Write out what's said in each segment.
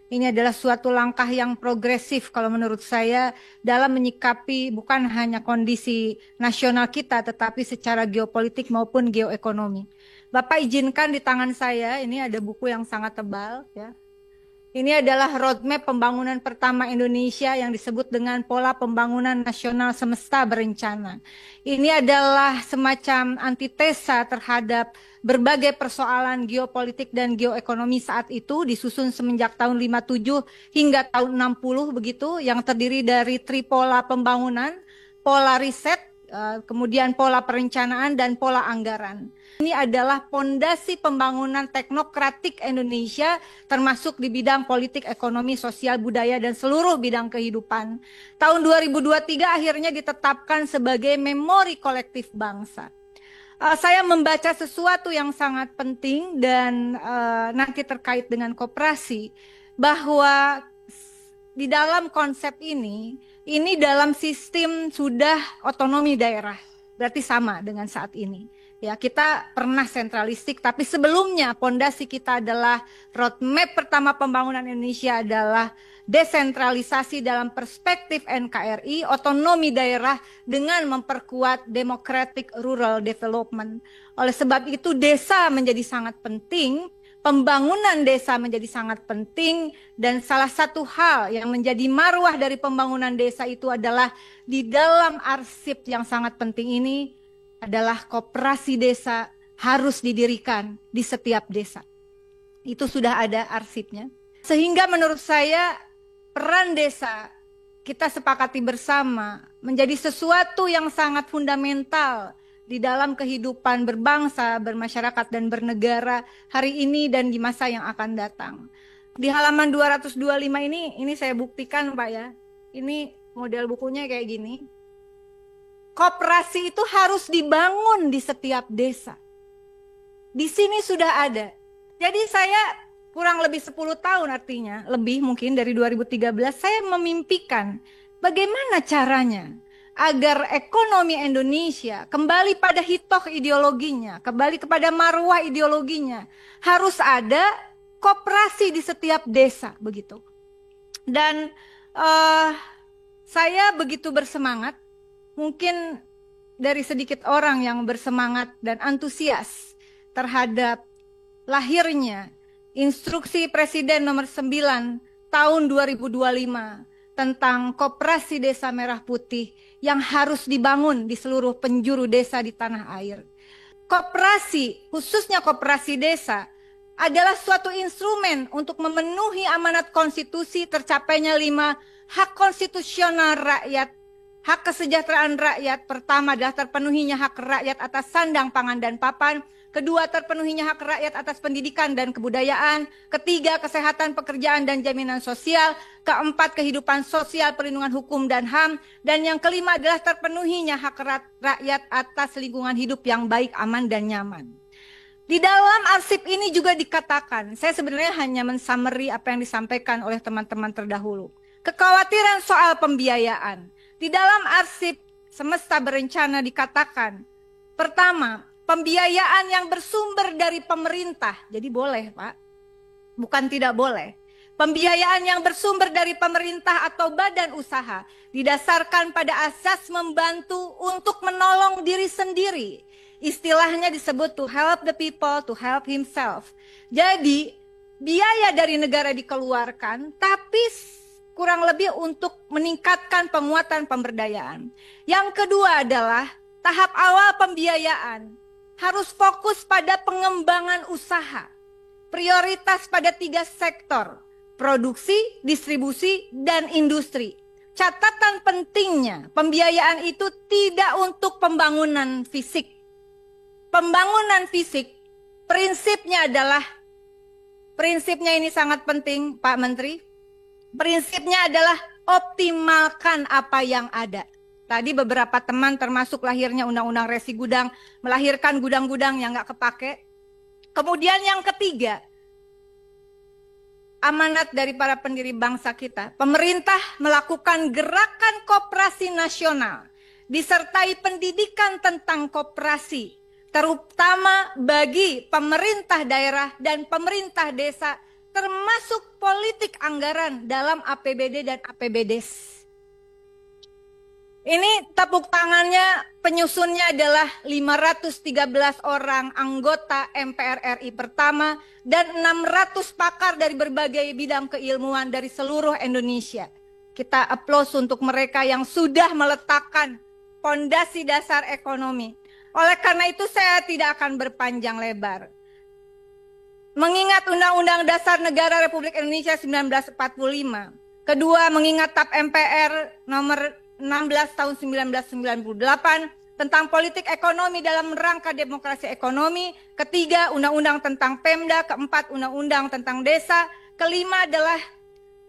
Ini adalah suatu langkah yang progresif kalau menurut saya dalam menyikapi bukan hanya kondisi nasional kita, tetapi secara geopolitik maupun geoekonomi. Bapak izinkan di tangan saya, ini ada buku yang sangat tebal, ya. Ini adalah roadmap pembangunan pertama Indonesia yang disebut dengan pola pembangunan nasional semesta berencana. Ini adalah semacam antitesa terhadap berbagai persoalan geopolitik dan geoekonomi saat itu, disusun semenjak tahun 57 hingga tahun 60 begitu, yang terdiri dari tripola pembangunan, pola riset, kemudian pola perencanaan dan pola anggaran. Ini adalah pondasi pembangunan teknokratik Indonesia termasuk di bidang politik, ekonomi, sosial, budaya, dan seluruh bidang kehidupan. Tahun 2023 akhirnya ditetapkan sebagai memori kolektif bangsa. Saya membaca sesuatu yang sangat penting dan nanti terkait dengan koperasi, bahwa di dalam konsep ini dalam sistem sudah otonomi daerah, berarti sama dengan saat ini. Ya, kita pernah sentralistik, tapi sebelumnya pondasi kita adalah roadmap pertama pembangunan Indonesia adalah desentralisasi dalam perspektif NKRI, otonomi daerah dengan memperkuat democratic rural development. Oleh sebab itu desa menjadi sangat penting, pembangunan desa menjadi sangat penting, dan salah satu hal yang menjadi marwah dari pembangunan desa itu adalah di dalam arsip yang sangat penting ini adalah koperasi desa harus didirikan di setiap desa. Itu sudah ada arsipnya. Sehingga menurut saya peran desa kita sepakati bersama menjadi sesuatu yang sangat fundamental di dalam kehidupan berbangsa, bermasyarakat, dan bernegara hari ini dan di masa yang akan datang. Di halaman 225 ini saya buktikan Pak ya. Ini model bukunya kayak gini. Koperasi itu harus dibangun di setiap desa. Di sini sudah ada. Jadi saya kurang lebih 10 tahun artinya, lebih mungkin dari 2013, saya memimpikan bagaimana caranya agar ekonomi Indonesia kembali pada hitoh ideologinya, kembali kepada marwah ideologinya. Harus ada koperasi di setiap desa, begitu. Dan saya begitu bersemangat. Mungkin dari sedikit orang yang bersemangat dan antusias terhadap lahirnya Instruksi Presiden nomor 9 tahun 2025 tentang Koperasi Desa Merah Putih yang harus dibangun di seluruh penjuru desa di tanah air. Koperasi, khususnya koperasi desa, adalah suatu instrumen untuk memenuhi amanat konstitusi tercapainya 5 hak konstitusional rakyat. Hak kesejahteraan rakyat, pertama adalah terpenuhinya hak rakyat atas sandang, pangan, dan papan. Kedua, terpenuhinya hak rakyat atas pendidikan dan kebudayaan. Ketiga, kesehatan, pekerjaan, dan jaminan sosial. Keempat, kehidupan sosial, perlindungan hukum, dan HAM. Dan yang kelima adalah terpenuhinya hak rakyat atas lingkungan hidup yang baik, aman, dan nyaman. Di dalam arsip ini juga dikatakan, saya sebenarnya hanya mensummary apa yang disampaikan oleh teman-teman terdahulu. Kekhawatiran soal pembiayaan. Di dalam arsip semesta berencana dikatakan, pertama, pembiayaan yang bersumber dari pemerintah. Jadi boleh, Pak. Bukan tidak boleh. Pembiayaan yang bersumber dari pemerintah atau badan usaha didasarkan pada asas membantu untuk menolong diri sendiri. Istilahnya disebut to help the people, to help himself. Jadi, biaya dari negara dikeluarkan, tapi kurang lebih untuk meningkatkan penguatan pemberdayaan. Yang kedua adalah tahap awal pembiayaan harus fokus pada pengembangan usaha. Prioritas pada 3 sektor, produksi, distribusi, dan industri. Catatan pentingnya, pembiayaan itu tidak untuk pembangunan fisik. Pembangunan fisik, prinsipnya ini sangat penting Pak Menteri, prinsipnya adalah optimalkan apa yang ada. Tadi beberapa teman termasuk lahirnya Undang-Undang Resi Gudang, melahirkan gudang-gudang yang nggak kepake. Kemudian yang ketiga, amanat dari para pendiri bangsa kita, pemerintah melakukan gerakan koperasi nasional, disertai pendidikan tentang koperasi, terutama bagi pemerintah daerah dan pemerintah desa, termasuk politik anggaran dalam APBD dan APBDes. Ini tepuk tangannya, penyusunnya adalah 513 orang anggota MPR RI pertama dan 600 pakar dari berbagai bidang keilmuan dari seluruh Indonesia. Kita aplaus untuk mereka yang sudah meletakkan fondasi dasar ekonomi. Oleh karena itu saya tidak akan berpanjang lebar. Mengingat Undang-Undang Dasar Negara Republik Indonesia 1945. Kedua, mengingat TAP MPR nomor 16 tahun 1998 tentang politik ekonomi dalam rangka demokrasi ekonomi. Ketiga, undang-undang tentang Pemda. Keempat, undang-undang tentang desa. Kelima adalah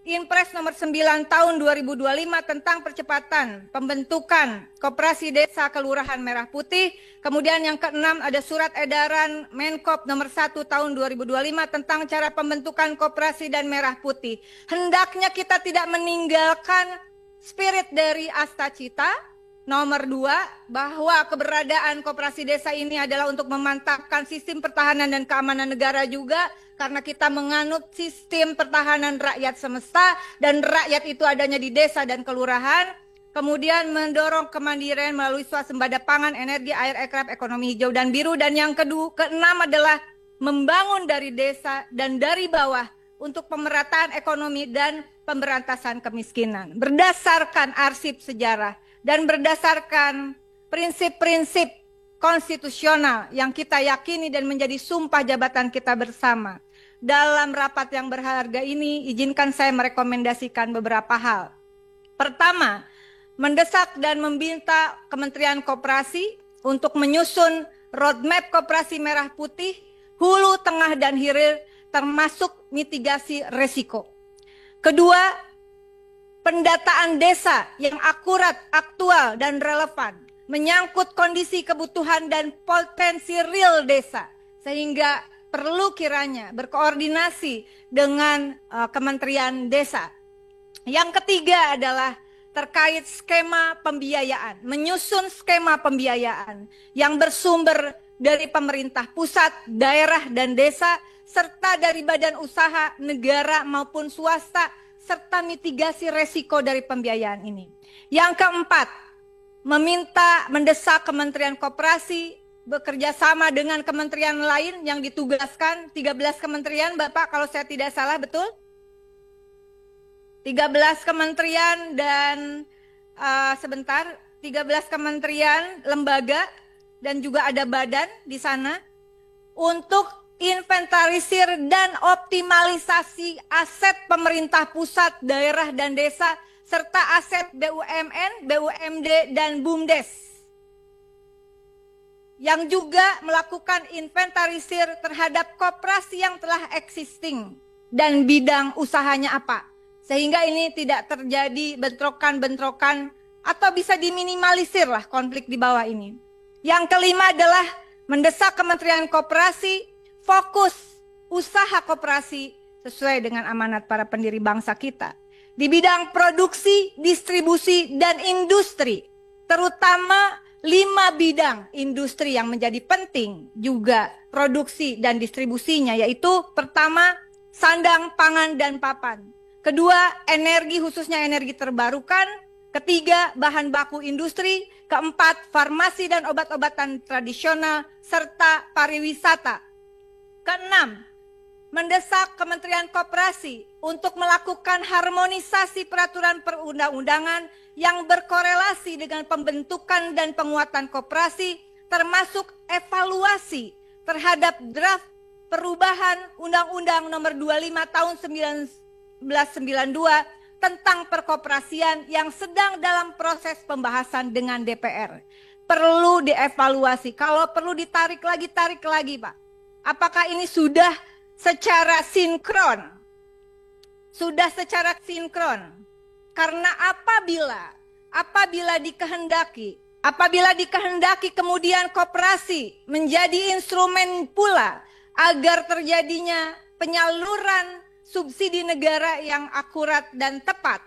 Inpres nomor 9 tahun 2025 tentang percepatan pembentukan Koperasi Desa Kelurahan Merah Putih. Kemudian yang keenam ada surat edaran Menkop nomor 1 tahun 2025 tentang cara pembentukan koperasi dan merah putih. Hendaknya kita tidak meninggalkan spirit dari Astacita nomor 2 bahwa keberadaan koperasi desa ini adalah untuk memantapkan sistem pertahanan dan keamanan negara juga, karena kita menganut sistem pertahanan rakyat semesta dan rakyat itu adanya di desa dan kelurahan. Kemudian mendorong kemandirian melalui swasembada pangan, energi, air, aircraft, ekonomi hijau dan biru. Dan yang keenam adalah membangun dari desa dan dari bawah untuk pemerataan ekonomi dan pemberantasan kemiskinan. Berdasarkan arsip sejarah dan berdasarkan prinsip-prinsip konstitusional yang kita yakini dan menjadi sumpah jabatan kita bersama. Dalam rapat yang berharga ini, izinkan saya merekomendasikan beberapa hal. Pertama, mendesak dan meminta Kementerian Koperasi untuk menyusun roadmap koperasi merah putih, hulu, tengah, dan hilir, termasuk mitigasi resiko. Kedua, pendataan desa yang akurat, aktual, dan relevan, menyangkut kondisi kebutuhan dan potensi real desa, sehingga perlu kiranya berkoordinasi dengan Kementerian Desa. Yang ketiga adalah terkait skema pembiayaan, menyusun skema pembiayaan yang bersumber dari pemerintah pusat, daerah, dan desa, serta dari badan usaha, negara maupun swasta, serta mitigasi resiko dari pembiayaan ini. Yang keempat, mendesak Kementerian Koperasi bekerja sama dengan kementerian lain yang ditugaskan, 13 kementerian, Bapak, kalau saya tidak salah, betul? 13 kementerian dan 13 kementerian, lembaga, dan juga ada badan di sana untuk inventarisir dan optimalisasi aset pemerintah pusat, daerah, dan desa, serta aset BUMN, BUMD, dan BUMDes. Yang juga melakukan inventarisir terhadap koperasi yang telah existing dan bidang usahanya apa. Sehingga ini tidak terjadi bentrokan-bentrokan atau bisa diminimalisir lah konflik di bawah ini. Yang kelima adalah mendesak Kementerian Koperasi fokus usaha koperasi sesuai dengan amanat para pendiri bangsa kita. Di bidang produksi, distribusi, dan industri, terutama 5 bidang industri yang menjadi penting juga produksi dan distribusinya, yaitu pertama, sandang, pangan, dan papan. Kedua, energi khususnya energi terbarukan. Ketiga, bahan baku industri. Keempat, farmasi dan obat-obatan tradisional, serta pariwisata. Keenam, mendesak Kementerian Koperasi untuk melakukan harmonisasi peraturan perundang-undangan yang berkorelasi dengan pembentukan dan penguatan koperasi, termasuk evaluasi terhadap draft perubahan Undang-Undang Nomor 25 Tahun 1992 tentang perkoperasian yang sedang dalam proses pembahasan dengan DPR. Perlu dievaluasi, kalau perlu ditarik lagi, tarik lagi, Pak. Apakah ini sudah secara sinkron? Sudah secara sinkron. Karena apabila dikehendaki kemudian koperasi menjadi instrumen pula agar terjadinya penyaluran subsidi negara yang akurat dan tepat,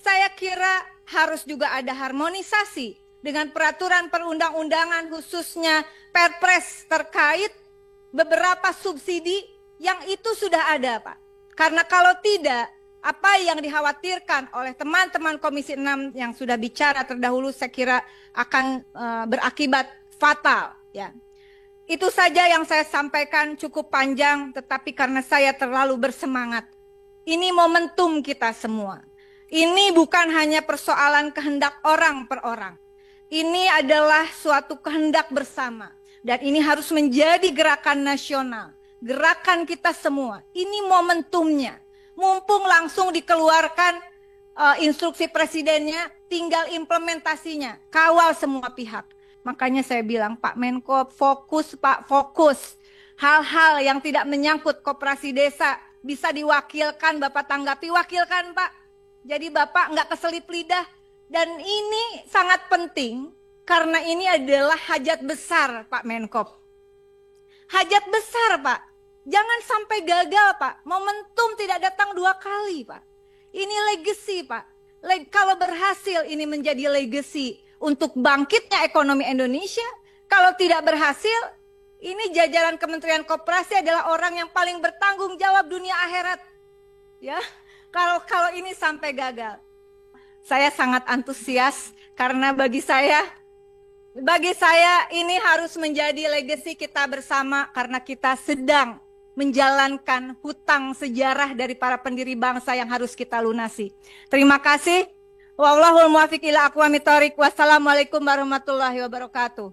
saya kira harus juga ada harmonisasi dengan peraturan perundang-undangan, khususnya Perpres terkait beberapa subsidi yang itu sudah ada, Pak. Karena kalau tidak, apa yang dikhawatirkan oleh teman-teman Komisi 6 yang sudah bicara terdahulu saya kira akan berakibat fatal ya. Itu saja yang saya sampaikan, cukup panjang tetapi karena saya terlalu bersemangat. Ini momentum kita semua. Ini bukan hanya persoalan kehendak orang per orang. Ini adalah suatu kehendak bersama dan ini harus menjadi gerakan nasional, gerakan kita semua. Ini momentumnya. Mumpung langsung dikeluarkan instruksi presidennya, tinggal implementasinya, kawal semua pihak. Makanya saya bilang, Pak Menko, fokus Pak, fokus. Hal-hal yang tidak menyangkut koperasi desa bisa diwakilkan, Bapak tanggapi, wakilkan Pak. Jadi Bapak nggak keselip lidah. Dan ini sangat penting, karena ini adalah hajat besar Pak Menko. Hajat besar Pak. Jangan sampai gagal Pak. Momentum tidak datang 2 kali Pak. Ini legacy Pak. Kalau berhasil ini menjadi legacy untuk bangkitnya ekonomi Indonesia. Kalau tidak berhasil, ini jajaran Kementerian Koperasi adalah orang yang paling bertanggung jawab dunia akhirat. Ya, kalau ini sampai gagal. Saya sangat antusias karena bagi saya ini harus menjadi legacy kita bersama karena kita sedang menjalankan hutang sejarah dari para pendiri bangsa yang harus kita lunasi. Terima kasih. Wallahul muwaffiq ila aqwamit thoriq. Wassalamualaikum warahmatullahi wabarakatuh.